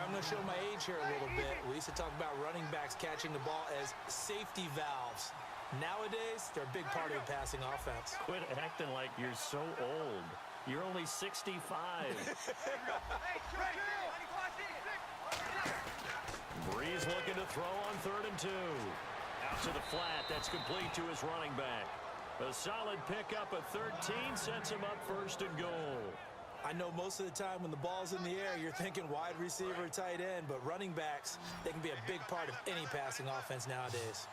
I'm going to show my age here a little bit. We used to talk about running backs catching the ball as safety valves. Nowadays, they're a big part of the passing offense. Quit acting like you're so old. You're only 65. Breeze looking to throw on 3rd and 2. Out to the flat. That's complete to his running back. A solid pickup of 13 sets him up 1st and goal. I know most of the time when the ball's in the air, you're thinking wide receiver, tight end, but running backs, they can be a big part of any passing offense nowadays.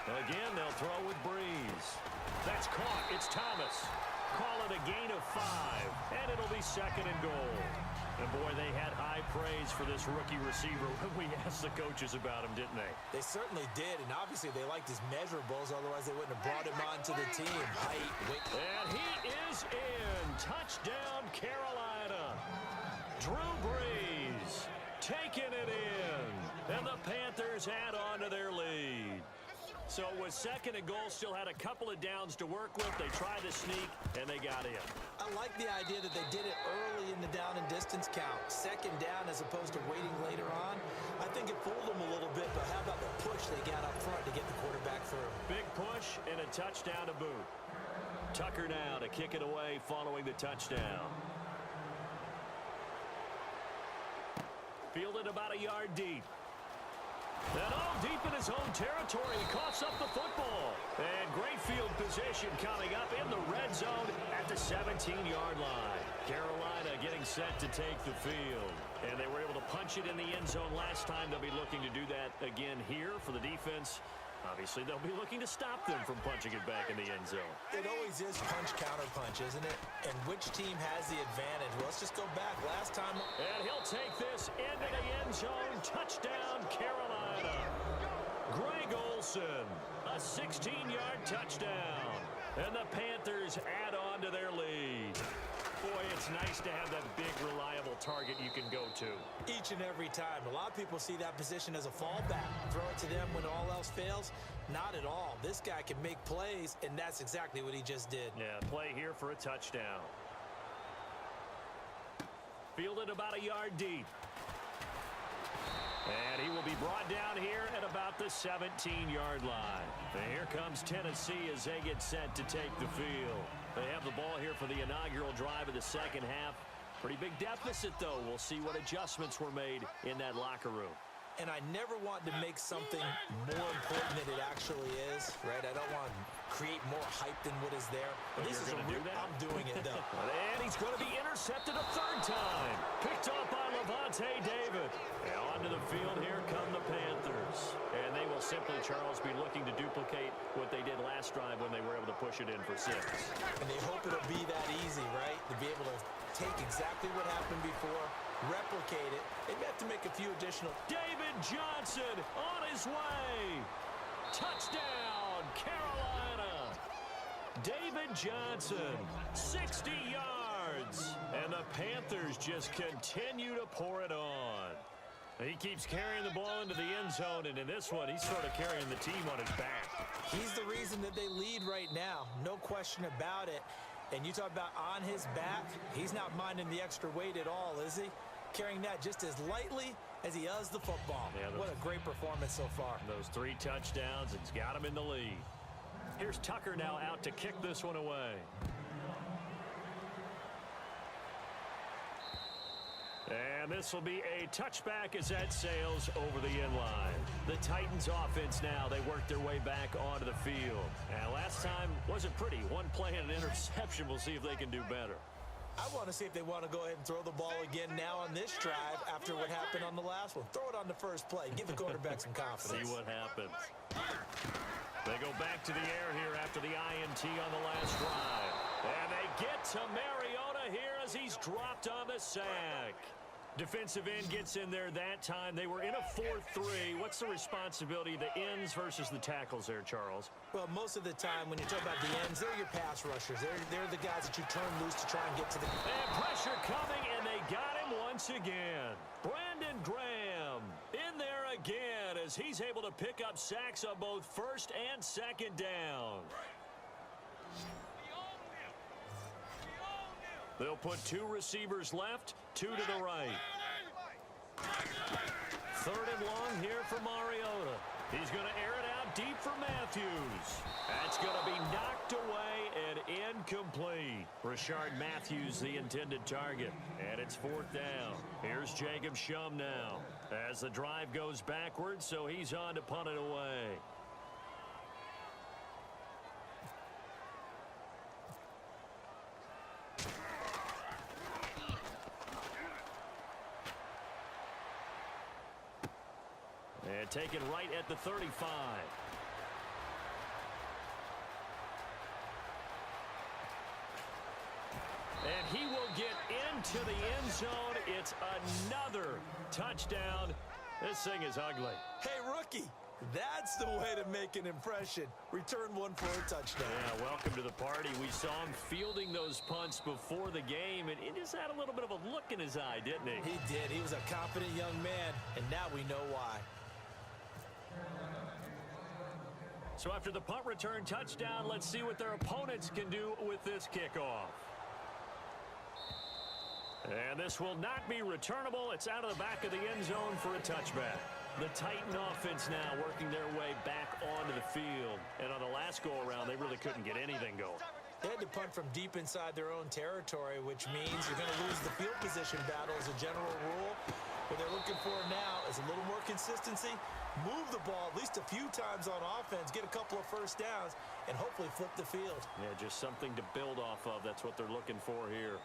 Again, they'll throw with Breeze. That's caught. It's Thomas. Call it a gain of 5, and it'll be 2nd and goal. And, boy, they had high praise for this rookie receiver when we asked the coaches about him, didn't they? They certainly did, and obviously they liked his measurables. Otherwise, they wouldn't have brought him onto the team. Height, weight. And he is in. Touchdown, Carolina. Drew Brees taking it in. And the Panthers add on to their lead. So with 2nd and goal, still had a couple of downs to work with. They tried to sneak, and they got in. I like the idea that they did it early in the down and distance count. 2nd down as opposed to waiting later on. I think it fooled them a little bit, but how about the push they got up front to get the quarterback through? Big push and a touchdown to boot. Tucker now to kick it away following the touchdown. Fielded about a yard deep. And all deep in his own territory, he coughs up the football. And great field position coming up in the red zone at the 17-yard line. Carolina getting set to take the field. And they were able to punch it in the end zone last time. They'll be looking to do that again here for the defense. Obviously, they'll be looking to stop them from punching it back in the end zone. It always is punch-counter-punch, isn't it? And which team has the advantage? Well, let's just go back. Last time... And he'll take this into the end zone. Touchdown, Carolina. Greg Olsen, a 16-yard touchdown. And the Panthers add on to their lead. Boy, it's nice to have that big, reliable target you can go to. Each and every time. A lot of people see that position as a fallback. Throw it to them when all else fails. Not at all. This guy can make plays, and that's exactly what he just did. Yeah, play here for a touchdown. Fielded about a yard deep. And he will be brought down here at about the 17-yard line. And here comes Tennessee as they get set to take the field. They have the ball here for the inaugural drive of the second half. Pretty big deficit, though. We'll see what adjustments were made in that locker room. And I never want to make something more important than it actually is, right? I don't want to create more hype than what is there. But this is a real, I'm doing it, though. And he's going to be intercepted a 3rd time. Picked off by Levante David. And onto the field, here come the Panthers. And they will simply, Charles, be looking to duplicate what they did last drive when they were able to push it in for 6. And they hope it'll be that easy, right? To be able to take exactly what happened before, replicate it. They have to make a few additional... David Johnson on his way. Touchdown, Carolina. David Johnson, 60 yards. And the Panthers just continue to pour it on. He keeps carrying the ball into the end zone, and in this one, he's sort of carrying the team on his back. He's the reason that they lead right now. No question about it. And you talk about on his back, he's not minding the extra weight at all, is he? Carrying that just as lightly as he does the football. Yeah, what a great performance so far. Those 3 touchdowns, it's got him in the lead. Here's Tucker now out to kick this one away. And this will be a touchback as that sails over the end line. The Titans offense now, they work their way back onto the field. And last time wasn't pretty. One play and an interception. We'll see if they can do better. I want to see if they want to go ahead and throw the ball again now on this drive after what happened on the last one. Throw it on the first play. Give the quarterback some confidence. See what happens. They go back to the air here after the INT on the last drive. And they get to Mariota here as he's dropped on the sack. Defensive end gets in there that time. They were in a 4-3. What's the responsibility of the ends versus the tackles there, Charles? Well, most of the time when you talk about the ends, they're your pass rushers. They're the guys that you turn loose to try and get to the... And pressure coming, and they got him once again. Brandon Graham in there again as he's able to pick up sacks on both 1st and 2nd down. They'll put 2 receivers left, 2 to the right. 3rd and long here for Mariota. He's going to air it out deep for Matthews. That's going to be knocked away and incomplete. Rashard Matthews, the intended target. And it's 4th down. Here's Jacob Shum now. As the drive goes backwards, so he's on to punt it away. And taken right at the 35. And he will get into the end zone. It's another touchdown. This thing is ugly. Hey, rookie, that's the way to make an impression. Return one for a touchdown. Yeah, welcome to the party. We saw him fielding those punts before the game, and he just had a little bit of a look in his eye, didn't he? He did. He was a confident young man, and now we know why. So after the punt return touchdown, let's see what their opponents can do with this kickoff. And this will not be returnable. It's out of the back of the end zone for a touchback. The Titan offense now working their way back onto the field. And on the last go-around, they really couldn't get anything going. They had to punt from deep inside their own territory, which means you're going to lose the field position battle as a general rule. What they're looking for now is a little more consistency, move the ball at least a few times on offense, get a couple of first downs, and hopefully flip the field. Yeah, just something to build off of. That's what they're looking for here.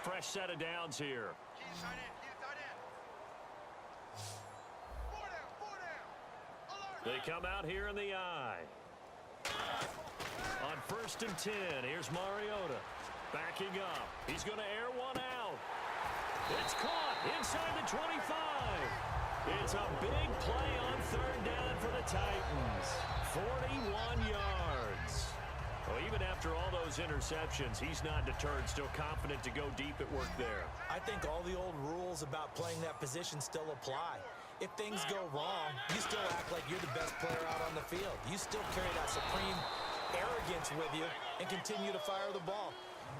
Fresh set of downs here. They come out here in the eye. On 1st and 10, here's Mariota. Backing up. He's going to air one out. It's caught inside the 25. It's a big play on 3rd down for the Titans. 41 yards. Well, even after all those interceptions, he's not deterred, still confident to go deep at work there. I think all the old rules about playing that position still apply. If things go wrong, you still act like you're the best player out on the field. You still carry that supreme arrogance with you and continue to fire the ball.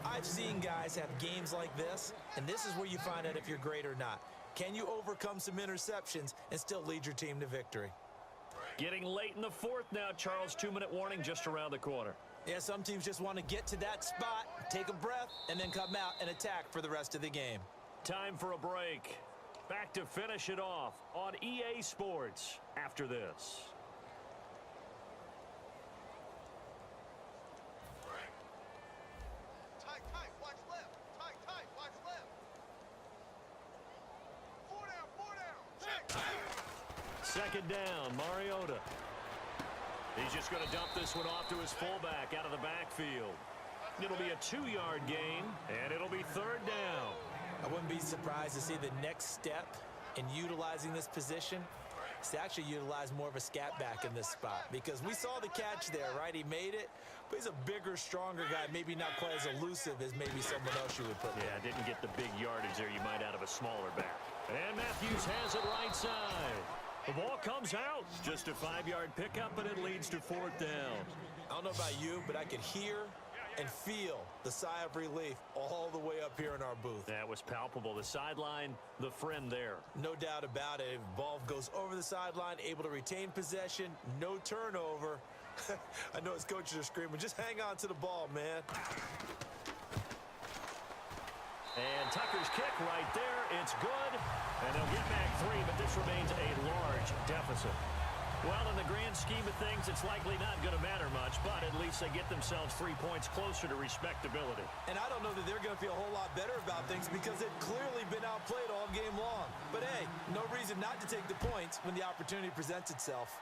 I've seen guys have games like this, and this is where you find out if you're great or not. Can you overcome some interceptions and still lead your team to victory? Getting late in the 4th now, Charles. 2-minute warning just around the corner. Yeah, some teams just want to get to that spot, take a breath, and then come out and attack for the rest of the game. Time for a break. Back to finish it off on EA Sports after this. Tight, watch left. Tight, watch left. 4 down. Check. 2nd down, Mariota. He's just going to dump this one off to his fullback out of the backfield. It'll be a 2-yard gain, and it'll be 3rd down. I wouldn't be surprised to see the next step in utilizing this position is to actually utilize more of a scat back in this spot, because we saw the catch there, right? He made it, but he's a bigger, stronger guy, maybe not quite as elusive as maybe someone else you would put there. Yeah, didn't get the big yardage there you might out of a smaller back. And Matthews has it right side. The ball comes out. Just a 5-yard pickup, and it leads to 4th down. I don't know about you, but I could hear and feel the sigh of relief all the way up here in our booth. That was palpable. The sideline, the friend there. No doubt about it. If ball goes over the sideline, able to retain possession, no turnover. I know his coaches are screaming, just hang on to the ball, man. And Tucker's kick right there. It's good. And they'll get back 3, but this remains a large deficit. Well, in the grand scheme of things, it's likely not going to matter much, but at least they get themselves 3 points closer to respectability. And I don't know that they're going to feel a whole lot better about things because they've clearly been outplayed all game long. But hey, no reason not to take the points when the opportunity presents itself.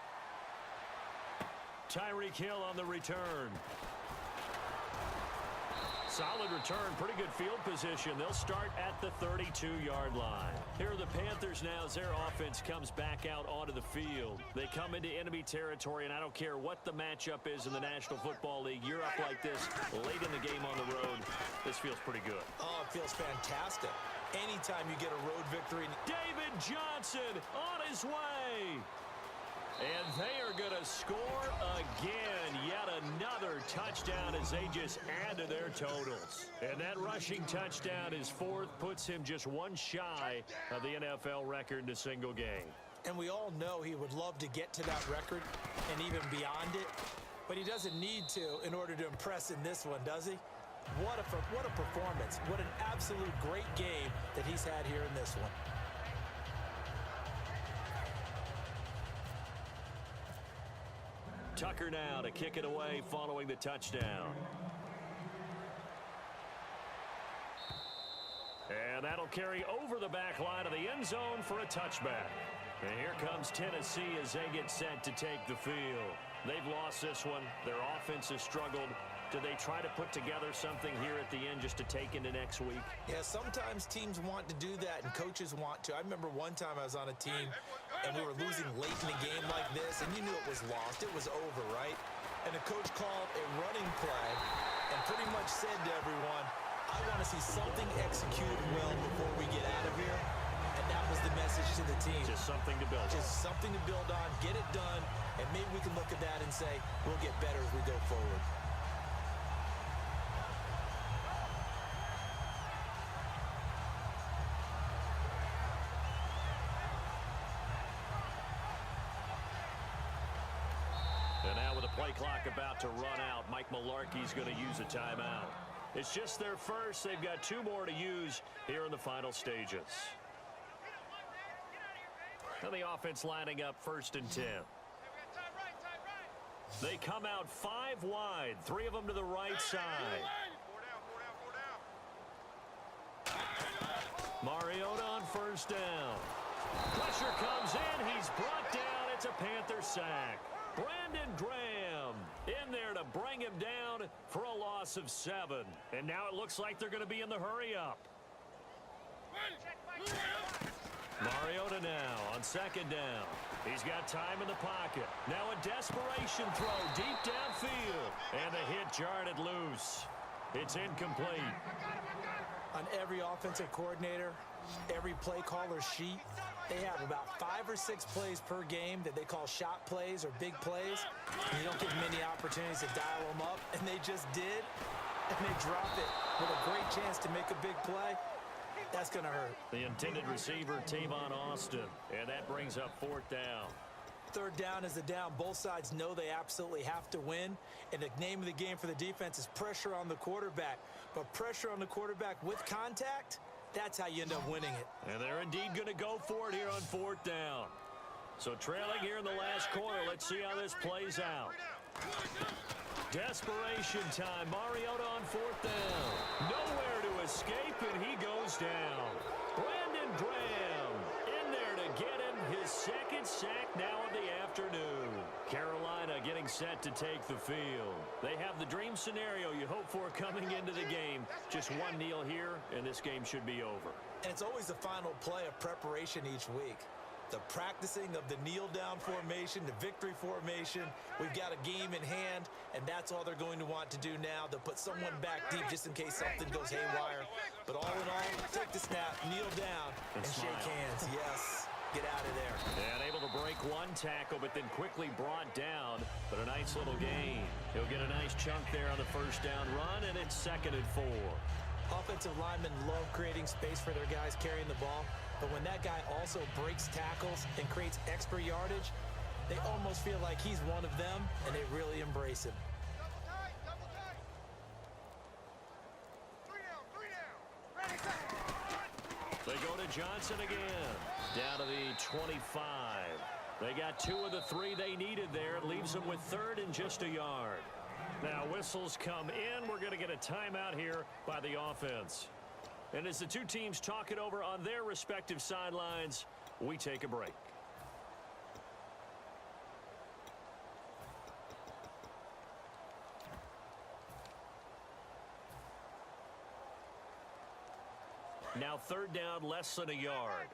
Tyreek Hill on the return. Solid return, pretty good field position. They'll start at the 32-yard line. Here are the Panthers now as their offense comes back out onto the field. They come into enemy territory, and I don't care what the matchup is in the National Football League. You're up like this late in the game on the road. This feels pretty good. Oh, it feels fantastic. Anytime you get a road victory. David Johnson on his way. And they are going to score again. Yet another touchdown as they just add to their totals. And that rushing touchdown is fourth, puts him just one shy of the NFL record in a single game. And we all know he would love to get to that record and even beyond it, but he doesn't need to in order to impress in this one, does he? What a performance. What an absolute great game that he's had here in this one. Tucker now to kick it away following the touchdown. And that'll carry over the back line of the end zone for a touchback. And here comes Tennessee as they get set to take the field. They've lost this one. Their offense has struggled. Do they try to put together something here at the end just to take into next week? Yeah, sometimes teams want to do that and coaches want to. I remember one time I was on a team and we were losing late in a game like this, and you knew it was lost. It was over, right? And the coach called a running play and pretty much said to everyone, I want to see something executed well before we get out of here. And that was the message to the team. Just something to build on. Just something to build on, get it done, and maybe we can look at that and say, we'll get better as we go forward. And now with the play clock about to run out, Mike Mularkey's going to use a timeout. It's just their first. They've got two more to use here in the final stages. And the offense lining up 1st and 10. They come out 5 wide, 3 of them to the right side. Mariota on 1st down. Pressure comes in. He's brought down. It's a Panther sack. Brandon Graham in there to bring him down for a loss of 7. And now it looks like they're going to be in the hurry-up. Mariota now on 2nd down. He's got time in the pocket. Now a desperation throw deep downfield. And the hit jarred it loose. It's incomplete. On every offensive coordinator, every play caller sheet, they have about 5 or 6 plays per game that they call shot plays or big plays. You don't get many opportunities to dial them up, and they just did, and they drop it with a great chance to make a big play. That's going to hurt. The intended receiver, Tavon Austin, and that brings up 4th down. 3rd down is the down. Both sides know they absolutely have to win, and the name of the game for the defense is pressure on the quarterback. But pressure on the quarterback with contact, that's how you end up winning it. And they're indeed going to go for it here on 4th down. So trailing here in the last quarter, let's see how this plays out. Desperation time. Mariota on 4th down. Nowhere to escape, and he goes down. Brandon Graham in there to get him his 2nd sack now of the afternoon. Carolina getting set to take the field. They have the dream scenario you hope for coming into the game. Just one kneel here, and this game should be over. And it's always the final play of preparation each week. The practicing of the kneel-down formation, the victory formation. We've got a game in hand, and that's all they're going to want to do now. They'll put someone back deep just in case something goes haywire. But all in all, take the snap, kneel down, and shake hands. Yes, get out of there. And able to break one tackle, but then quickly brought down. But a nice little gain. He'll get a nice chunk there on the 1st down run, and it's 2nd and 4. Offensive linemen love creating space for their guys carrying the ball. But when that guy also breaks tackles and creates extra yardage, they almost feel like he's one of them, and they really embrace him. Double tight. 3 down. They go to Johnson again. Down to the 25. They got 2 of the 3 they needed there. It leaves them with 3rd and just a yard. Now whistles come in. We're going to get a timeout here by the offense. And as the two teams talk it over on their respective sidelines, we take a break. Now 3rd down, less than a yard.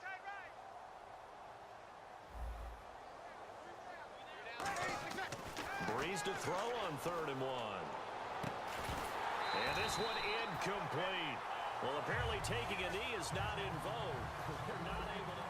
Breeze to throw on 3rd and 1. And this one incomplete. Well, apparently taking a knee is not in vogue. They're not able to